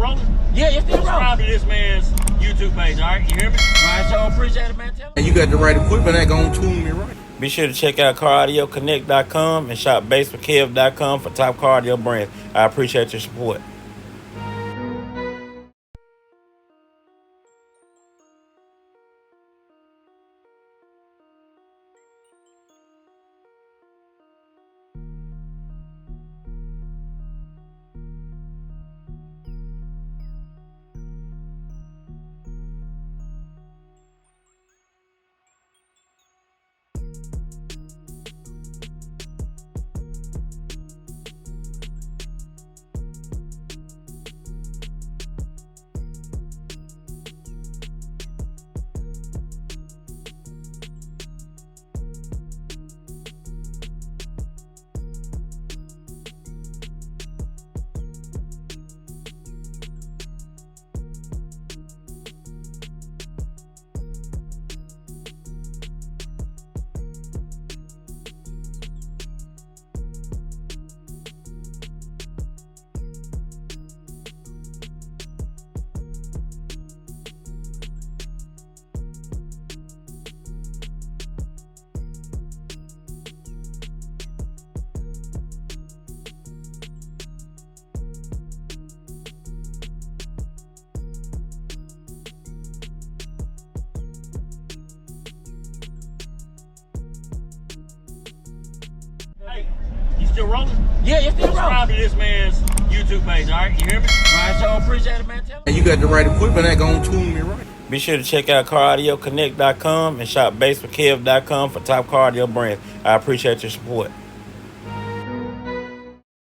rolling? Yeah, it's still rolling. Subscribe to this man's YouTube page, all right? You hear me? All right, so appreciate it, man. Tell And you got the right equipment that gonna tune me right. Be sure to check out CarAudioConnect.com and shop BASSWITHKEV.com for top car audio brands. I appreciate your support. Hey, you still rolling? Yeah, it's still rolling. Subscribe to this man's YouTube page, all right? You hear me? All right, so appreciate it, man. Tell And you got the right equipment that gonna tune me right. Be sure to check out CarAudioConnect.com and shop BASSWITHKEV.com for top car audio brands. I appreciate your support.